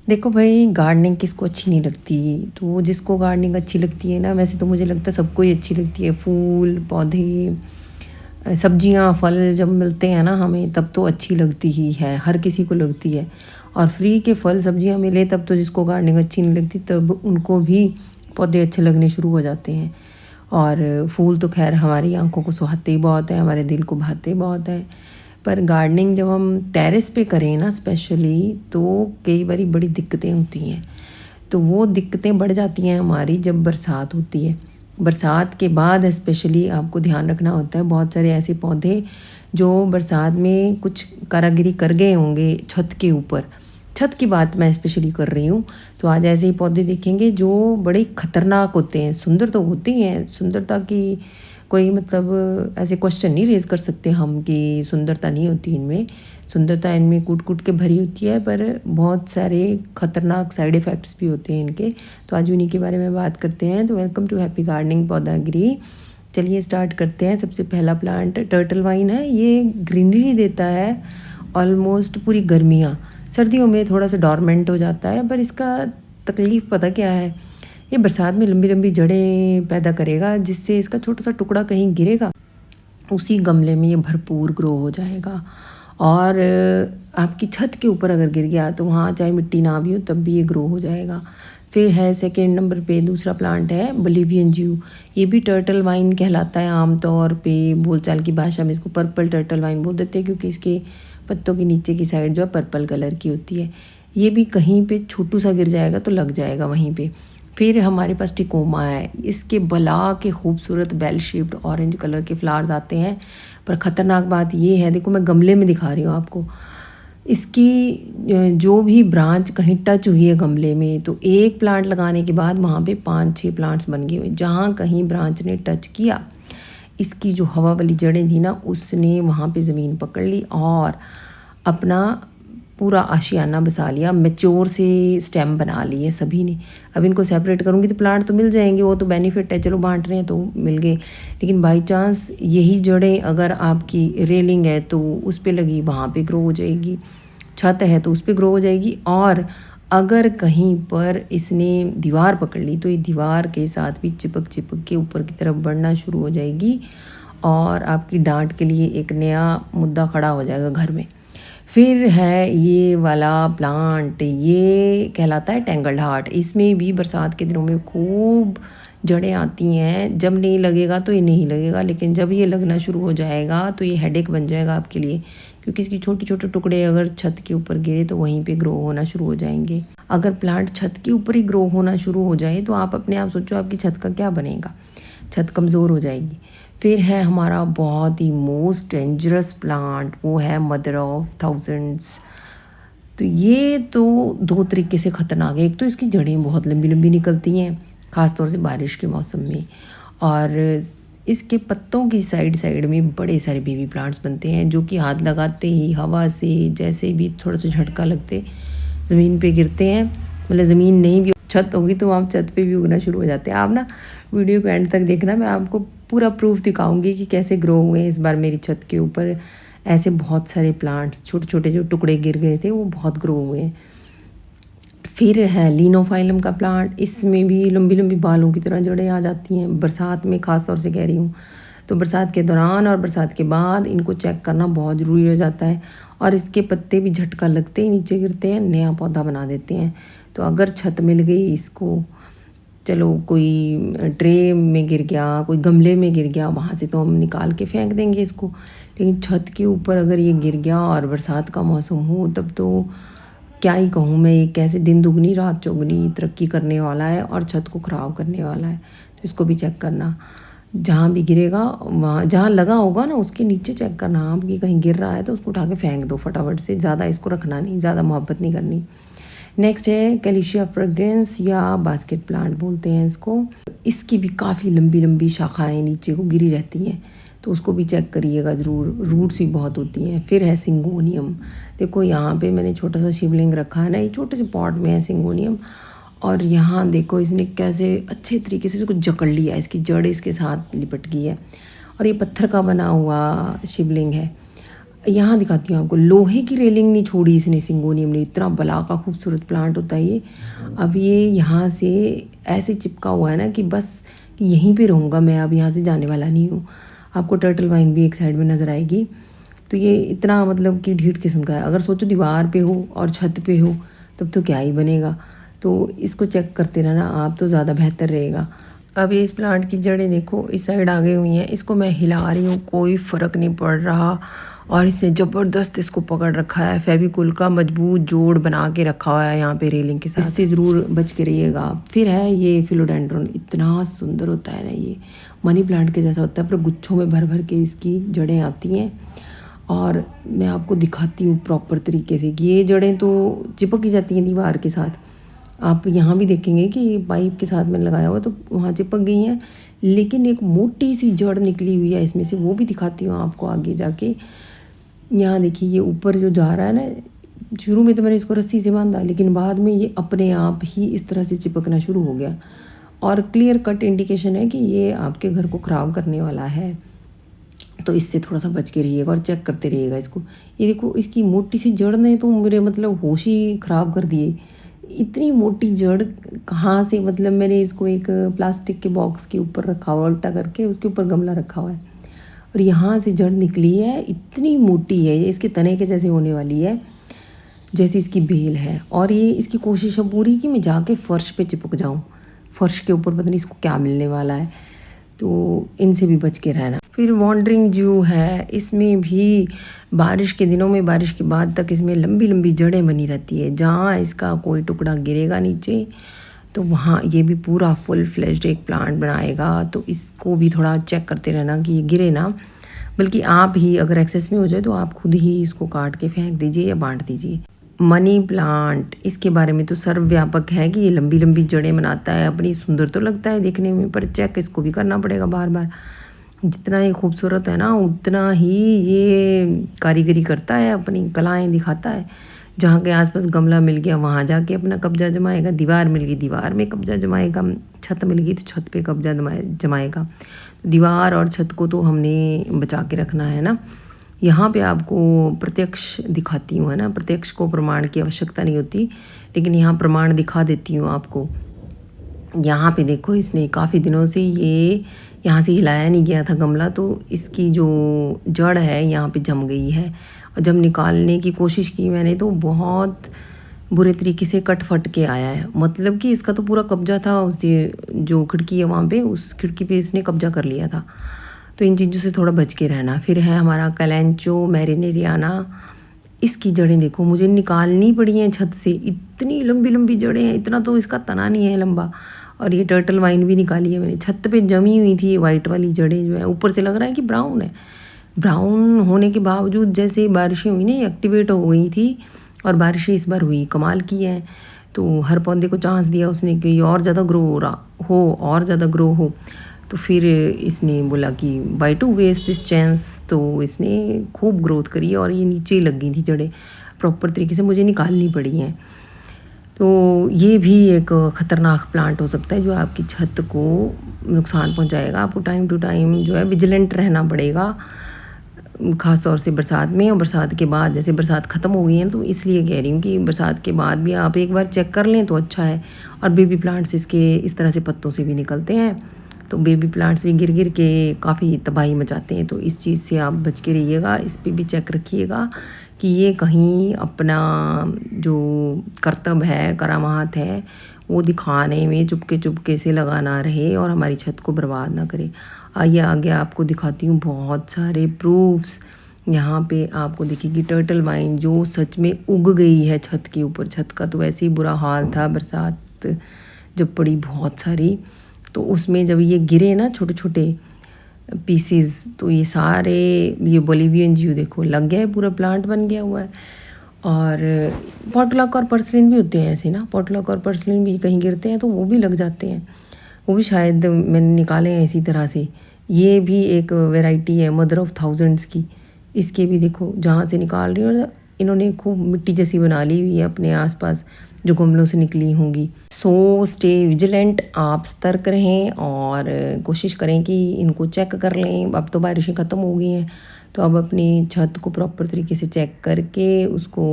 देखो भाई, गार्डनिंग किसको अच्छी नहीं लगती। तो जिसको गार्डनिंग अच्छी लगती है ना, वैसे तो मुझे लगता है सबको ही अच्छी लगती है। फूल पौधे, सब्जियां, फल जब मिलते हैं ना हमें, तब तो अच्छी लगती ही है, हर किसी को लगती है। और फ्री के फल सब्जियां मिले तब तो जिसको गार्डनिंग अच्छी नहीं लगती, तब उनको भी पौधे अच्छे लगने शुरू हो जाते हैं। और फूल तो खैर हमारी आंखों को सुहाते ही बहुत है, हमारे दिल को भाते बहुत है। पर गार्डनिंग जब हम टेरेस पे करें ना स्पेशली, तो कई बारी बड़ी दिक्कतें होती हैं। तो वो दिक्कतें बढ़ जाती हैं हमारी जब बरसात होती है। बरसात के बाद स्पेशली आपको ध्यान रखना होता है, बहुत सारे ऐसे पौधे जो बरसात में कुछ कारागिरी कर गए होंगे छत के ऊपर। छत की बात मैं स्पेशली कर रही हूँ। तो आज ऐसे ही पौधे देखेंगे जो बड़े खतरनाक होते हैं। सुंदर तो होते हैं, सुंदरता की कोई मतलब ऐसे क्वेश्चन नहीं रेज़ कर सकते हम कि सुंदरता नहीं होती इनमें। सुंदरता इनमें कूट कूट के भरी होती है, पर बहुत सारे खतरनाक साइड इफ़ेक्ट्स भी होते हैं इनके। तो आज उन्हीं के बारे में बात करते हैं। तो वेलकम टू हैप्पी गार्डनिंग पौधागिरी। चलिए स्टार्ट करते हैं। सबसे पहला प्लांट टर्टल वाइन है। ये ग्रीनरी देता है ऑलमोस्ट पूरी गर्मियाँ। सर्दियों में थोड़ा सा डॉर्मेंट हो जाता है, पर इसका तकलीफ़ पता क्या है, ये बरसात में लंबी लंबी जड़ें पैदा करेगा, जिससे इसका छोटा सा टुकड़ा कहीं गिरेगा, उसी गमले में ये भरपूर ग्रो हो जाएगा। और आपकी छत के ऊपर अगर गिर गया तो वहाँ चाहे मिट्टी ना भी हो तब भी ये ग्रो हो जाएगा। फिर है सेकेंड नंबर पे दूसरा प्लांट है बोलिवियन ज्यू। ये भी टर्टल वाइन कहलाता है आमतौर पे, बोलचाल की भाषा में इसको पर्पल टर्टल वाइन बोल देते हैं, क्योंकि इसके पत्तों के नीचे की साइड जो है पर्पल कलर की होती है। ये भी कहीं पे छोटू सा गिर जाएगा तो लग जाएगा वहीं पे। फिर हमारे पास टिकोमा है। इसके बला के खूबसूरत बेल शेप्ड ऑरेंज कलर के फ्लावर्स आते हैं। पर ख़तरनाक बात ये है, देखो मैं गमले में दिखा रही हूँ आपको, इसकी जो भी ब्रांच कहीं टच हुई है गमले में, तो एक प्लांट लगाने के बाद वहाँ पे 5-6 प्लांट्स बन गए हुए। जहाँ कहीं ब्रांच ने टच किया, इसकी जो हवा वाली जड़ें थी ना, उसने वहाँ पे ज़मीन पकड़ ली और अपना पूरा आशियाना बसा लिया। मैच्योर से स्टेम बना लिए सभी ने। अब इनको सेपरेट करूँगी तो प्लांट तो मिल जाएंगे, वो तो बेनिफिट है, चलो बांट रहे हैं तो मिल गए। लेकिन बाई चांस यही जड़ें अगर आपकी रेलिंग है तो उस पर लगी, वहाँ पे ग्रो हो जाएगी। छत है तो उस पर ग्रो हो जाएगी। और अगर कहीं पर इसने दीवार पकड़ ली तो ये दीवार के साथ भी चिपक चिपक के ऊपर की तरफ बढ़ना शुरू हो जाएगी और आपकी डांट के लिए एक नया मुद्दा खड़ा हो जाएगा घर में। फिर है ये वाला प्लांट, ये कहलाता है टैंगल्ड हार्ट। इसमें भी बरसात के दिनों में खूब जड़ें आती हैं। जब नहीं लगेगा तो ये नहीं लगेगा, लेकिन जब ये लगना शुरू हो जाएगा तो ये हेडेक बन जाएगा आपके लिए, क्योंकि इसकी छोटे छोटे टुकड़े अगर छत के ऊपर गिरे तो वहीं पे ग्रो होना शुरू हो जाएंगे। अगर प्लांट छत के ऊपर ही ग्रो होना शुरू हो जाए तो आप अपने आप सोचो आपकी छत का क्या बनेगा। छत कमज़ोर हो जाएगी। फिर है हमारा बहुत ही मोस्ट डेंजरस प्लांट, वो है मदर ऑफ थाउजेंड्स। तो ये तो दो तरीके से ख़तरनाक है। एक तो इसकी जड़ें बहुत लंबी लंबी निकलती हैं, ख़ास तौर से बारिश के मौसम में। और इसके पत्तों की साइड साइड में बड़े सारे बेबी प्लांट्स बनते हैं, जो कि हाथ लगाते ही हवा से जैसे भी थोड़ा सा झटका लगते ज़मीन पे गिरते हैं। मतलब ज़मीन नहीं भी छत होगी तो आप छत पे भी उगना शुरू हो जाते हैं। आप ना वीडियो को एंड तक देखना, मैं आपको पूरा प्रूफ दिखाऊंगी कि कैसे ग्रो हुए हैं इस बार मेरी छत के ऊपर। ऐसे बहुत सारे प्लांट्स, छोटे छोटे जो टुकड़े गिर गए थे वो बहुत ग्रो हुए हैं। फिर है लिनोफाइलम का प्लांट। इसमें भी लंबी लंबी बालों की तरह जड़ें आ जाती हैं बरसात में, ख़ास तौर से कह रही हूँ। तो बरसात के दौरान और बरसात के बाद इनको चेक करना बहुत ज़रूरी हो जाता है। और इसके पत्ते भी झटका लगते ही नीचे गिरते हैं, नया पौधा बना देते हैं। तो अगर छत मिल गई इसको, चलो कोई ट्रे में गिर गया, कोई गमले में गिर गया, वहाँ से तो हम निकाल के फेंक देंगे इसको। लेकिन छत के ऊपर अगर ये गिर गया और बरसात का मौसम हो, तब तो क्या ही कहूँ मैं, ये कैसे दिन दुगनी रात चौगनी तरक्की करने वाला है और छत को ख़राब करने वाला है। तो इसको भी चेक करना, जहाँ भी गिरेगा वहाँ जहाँ लगा होगा ना उसके नीचे चेक करना आप कि कहीं गिर रहा है तो उसको उठा के फेंक दो फटाफट से। ज़्यादा इसको रखना नहीं, ज़्यादा मोहब्बत नहीं करनी। नेक्स्ट है कैलिशिया फ्रेग्रेंस या बास्केट प्लांट बोलते हैं इसको। इसकी भी काफ़ी लंबी लंबी शाखाएं नीचे को गिरी रहती हैं, तो उसको भी चेक करिएगा ज़रूर। रूट्स भी बहुत होती हैं। फिर है सिंगोनियम। देखो यहाँ पे मैंने छोटा सा शिवलिंग रखा है ना, ये छोटे से पॉट में है सिंगोनियम। और यहाँ देखो इसने कैसे अच्छे तरीके से इसको जकड़ लिया, इसकी जड़ इसके साथ लिपट गई है। और ये पत्थर का बना हुआ शिवलिंग है। यहाँ दिखाती हूँ आपको, लोहे की रेलिंग नहीं छोड़ी इसने सिंगोनियम ने, इतना बला का खूबसूरत प्लांट होता है ये। अब ये यहाँ से ऐसे चिपका हुआ है ना कि बस यहीं पे रहूँगा मैं, अब यहाँ से जाने वाला नहीं हूँ। आपको टर्टल वाइन भी एक साइड में नज़र आएगी। तो ये इतना मतलब कि ढीठ किस्म का है। अगर सोचो दीवार पे हो और छत पे हो तब तो क्या ही बनेगा। तो इसको चेक करते रहना आप, तो ज़्यादा बेहतर रहेगा। अब ये इस प्लांट की जड़ें देखो इस साइड आ गई हुई हैं, इसको मैं हिला रही हूँ, कोई फ़र्क नहीं पड़ रहा। और इसने ज़बरदस्त इसको पकड़ रखा है, फेविकोल का मजबूत जोड़ बना के रखा हुआ है यहाँ पे रेलिंग के साथ। इससे ज़रूर बच के रहिएगा। फिर है ये फिलोडेंड्रॉन, इतना सुंदर होता है ना, ये मनी प्लांट के जैसा होता है पर गुच्छों में भर भर के इसकी जड़ें आती हैं। और मैं आपको दिखाती हूँ प्रॉपर तरीके से कि ये जड़ें तो चिपक ही जाती हैं दीवार के साथ। आप यहाँ भी देखेंगे कि पाइप के साथ मैंने लगाया हुआ तो वहाँ चिपक गई हैं, लेकिन एक मोटी सी जड़ निकली हुई है इसमें से, वो भी दिखाती हूँ आपको आगे जाके। यहाँ देखिए ये ऊपर जो जा रहा है ना, शुरू में तो मैंने इसको रस्सी से बांधा, लेकिन बाद में ये अपने आप ही इस तरह से चिपकना शुरू हो गया। और क्लियर कट इंडिकेशन है कि ये आपके घर को ख़राब करने वाला है। तो इससे थोड़ा सा बच के रहिएगा और चेक करते रहिएगा इसको। ये देखो इसकी मोटी सी जड़ ने तो मेरे मतलब होश ही ख़राब कर दिए। इतनी मोटी जड़ कहाँ से, मतलब मैंने इसको एक प्लास्टिक के बॉक्स के ऊपर रखा हुआ उल्टा करके, उसके ऊपर गमला रखा हुआ है और यहाँ से जड़ निकली है, इतनी मोटी है ये, इसके तने के जैसे होने वाली है जैसी इसकी बेल है। और ये इसकी कोशिश है पूरी कि मैं जाके फ़र्श पे चिपक जाऊँ, फ़र्श के ऊपर पता नहीं इसको क्या मिलने वाला है। तो इनसे भी बच के रहना। फिर वॉन्डरिंग जू है, इसमें भी बारिश के दिनों में, बारिश के बाद तक इसमें लंबी लंबी जड़ें बनी रहती है। जहाँ इसका कोई टुकड़ा गिरेगा नीचे तो वहाँ ये भी पूरा फुल फ्लेश्ड एक प्लांट बनाएगा। तो इसको भी थोड़ा चेक करते रहना कि ये गिरे ना, बल्कि आप ही अगर एक्सेस में हो जाए तो आप खुद ही इसको काट के फेंक दीजिए या बांट दीजिए। मनी प्लांट, इसके बारे में तो सर्वव्यापक है कि ये लंबी लंबी जड़ें बनाता है। अपनी सुंदर तो लगता है देखने में, पर चेक इसको भी करना पड़ेगा बार बार। जितना ये खूबसूरत है ना उतना ही ये कारीगरी करता है, अपनी कलाएं दिखाता है। जहाँ के आसपास गमला मिल गया वहाँ जाके अपना कब्जा जमाएगा, दीवार मिल गई दीवार में कब्जा जमाएगा, छत मिल गई तो छत पे कब्जा जमाएगा। तो दीवार और छत को तो हमने बचा के रखना है ना। यहाँ पे आपको प्रत्यक्ष दिखाती हूँ, है ना, प्रत्यक्ष को प्रमाण की आवश्यकता नहीं होती, लेकिन यहाँ प्रमाण दिखा देती हूँ आपको। यहाँ पे देखो इसने काफ़ी दिनों से ये यहाँ से हिलाया नहीं गया था गमला, तो इसकी जो जड़ है यहाँ पे जम गई है। और जब निकालने की कोशिश की मैंने तो बहुत बुरे तरीके से कट फट के आया है। मतलब कि इसका तो पूरा कब्जा था, उस जो खिड़की है वहाँ पे, उस खिड़की पे इसने कब्जा कर लिया था। तो इन चीज़ों से थोड़ा बच के रहना। फिर है हमारा कैलेंचो मैरिनेरियाना, इसकी जड़ें देखो मुझे निकालनी पड़ी हैं छत से, इतनी लंबी लंबी जड़ें हैं, इतना तो इसका तना नहीं है लंबा। और ये टर्टल वाइन भी निकाली है मैंने, छत पे जमी हुई थी ये वाइट वाली जड़ें जो है, ऊपर से लग रहा है कि ब्राउन है। ब्राउन होने के बावजूद जैसे बारिशें हुई ना ये एक्टिवेट हो गई थी, और बारिशें इस बार हुई कमाल की हैं। तो हर पौधे को चांस दिया उसने कि और ज़्यादा ग्रो हो रहा हो, और ज़्यादा ग्रो हो। तो फिर इसने बोला कि why to waste this chance, तो इसने खूब ग्रोथ करी और ये नीचे लग गई थी जड़ें, प्रॉपर तरीके से मुझे निकालनी पड़ी हैं। तो ये भी एक ख़तरनाक प्लांट हो सकता है जो आपकी छत को नुकसान पहुंचाएगा। आपको टाइम टू टाइम जो है विजिलेंट रहना पड़ेगा, ख़ास तौर से बरसात में। और बरसात के बाद, जैसे बरसात ख़त्म हो गई है तो इसलिए कह रही हूँ कि बरसात के बाद भी आप एक बार चेक कर लें तो अच्छा है। और बेबी प्लांट्स इसके इस तरह से पत्तों से भी निकलते हैं, तो बेबी प्लांट्स भी गिर गिर के काफ़ी तबाही मचाते हैं। तो इस चीज़ से आप बच के रहिएगा, इस पर भी चेक रखिएगा कि ये कहीं अपना जो कर्तव्य है, करामात है, वो दिखाने में चुपके से लगा ना रहे और हमारी छत को बर्बाद ना करे। आइए आगे आपको दिखाती हूँ बहुत सारे प्रूफ्स। यहाँ पे आपको दिखेगी टर्टल वाइन जो सच में उग गई है छत के ऊपर। छत का तो वैसे ही बुरा हाल था, बरसात जब पड़ी बहुत सारी, तो उसमें जब ये गिरे ना छोटे छोटे पीसीज, तो ये सारे ये बोलिवियन ज्यू देखो लग गया है, पूरा प्लांट बन गया हुआ है। और पॉटलॉक और पर्सलिन भी होते हैं ऐसे ना, पॉटलॉक और पर्सलिन भी कहीं गिरते हैं तो वो भी लग जाते हैं, वो भी शायद मैंने निकाले हैं इसी तरह से। ये भी एक वैरायटी है मदर ऑफ थाउजेंड्स की, इसके भी देखो जहाँ से निकाल रही हो इन्होंने खूब मिट्टी जैसी बना ली हुई है अपने आसपास जो गमलों से निकली होंगी। सो स्टे विजिलेंट, आप सतर्क रहें और कोशिश करें कि इनको चेक कर लें। अब तो बारिशें ख़त्म हो गई हैं तो अब अपनी छत को प्रॉपर तरीके से चेक करके उसको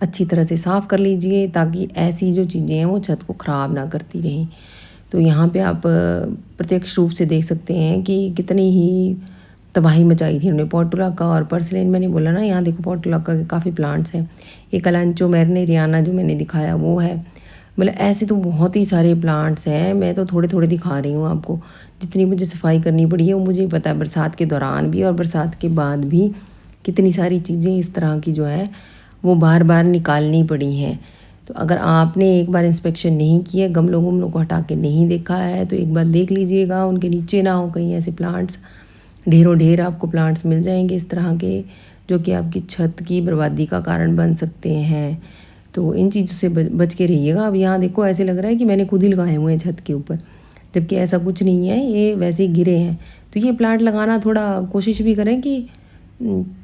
अच्छी तरह से साफ़ कर लीजिए, ताकि ऐसी जो चीज़ें हैं वो छत को ख़राब ना करती रहें। तो यहाँ पे आप प्रत्यक्ष रूप से देख सकते हैं कि कितनी ही तबाही मचाई थी उन्होंने। पोर्टुलाका और पर्सिलेन मैंने बोला ना, यहाँ देखो पोर्टुलाका के काफ़ी प्लांट्स हैं। एक अलांचो मैरिनेरियाना जो मैंने दिखाया वो है। मतलब ऐसे तो बहुत ही सारे प्लांट्स हैं, मैं तो थोड़े थोड़े दिखा रही हूँ आपको। जितनी मुझे सफाई करनी पड़ी है वो मुझे पता है, बरसात के दौरान भी और बरसात के बाद भी कितनी सारी चीज़ें इस तरह की जो है वो बार बार निकालनी पड़ी हैं। तो अगर आपने एक बार इंस्पेक्शन नहीं किया, गमलों को हटा के नहीं देखा है, तो एक बार देख लीजिएगा उनके नीचे ना हो कहीं ऐसे प्लांट्स। ढेरों ढेर आपको प्लांट्स मिल जाएंगे इस तरह के, जो कि आपकी छत की बर्बादी का कारण बन सकते हैं। तो इन चीज़ों से बच के रहिएगा। अब यहाँ देखो ऐसे लग रहा है कि मैंने खुद ही लगाए हुए हैं छत के ऊपर, जबकि ऐसा कुछ नहीं है, ये वैसे ही गिरे हैं। तो ये प्लांट लगाना थोड़ा कोशिश भी करें कि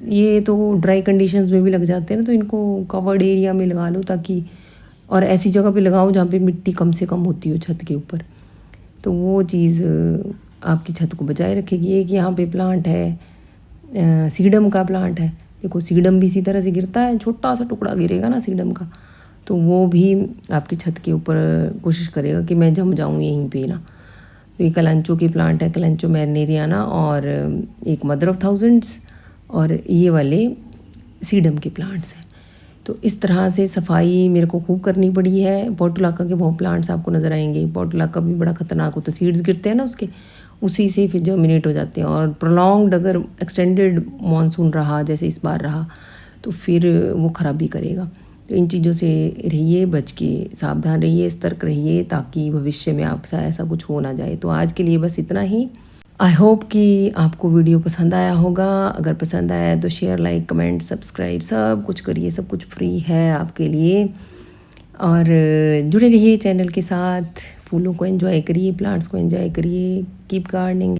ये तो ड्राई कंडीशंस में भी लग जाते हैं ना, तो इनको कवर्ड एरिया में लगा लो, ताकि और ऐसी जगह पे लगाओ जहाँ पे मिट्टी कम से कम होती हो छत के ऊपर। तो वो चीज़ आपकी छत को बचाए रखेगी। एक यहाँ पे प्लांट है, सीडम का प्लांट है। देखो सीडम भी इसी तरह से गिरता है, छोटा सा टुकड़ा गिरेगा ना सीडम का, तो वो भी आपकी छत के ऊपर कोशिश करेगा कि मैं जम जाऊँ यहीं पे ना। तो ये कलांचो की प्लांट है, कलांचो मैरिनेरियाना, और एक मदर ऑफ थाउजेंड्स, और ये वाले सीडम के प्लांट्स हैं। तो इस तरह से सफाई मेरे को खूब करनी पड़ी है। पोर्टुलाका के बहुत प्लांट्स आपको नज़र आएंगे। पोर्टुलाका भी बड़ा ख़तरनाक होता है, सीड्स गिरते हैं ना उसके, उसी से फिर जर्मिनेट हो जाते हैं। और प्रोलॉन्ग्ड अगर एक्सटेंडेड मॉनसून रहा जैसे इस बार रहा, तो फिर वो ख़राबी करेगा। तो इन चीज़ों से रहिए, बच के सावधान रहिए, सतर्क रहिए, ताकि भविष्य में आपसे ऐसा कुछ हो ना जाए। तो आज के लिए बस इतना ही। आई होप कि आपको वीडियो पसंद आया होगा। अगर पसंद आया तो शेयर, लाइक, कमेंट, सब्सक्राइब सब कुछ करिए, सब कुछ फ्री है आपके लिए। और जुड़े रहिए चैनल के साथ, फूलों को एंजॉय करिए, प्लांट्स को एंजॉय करिए, कीप गार्डनिंग।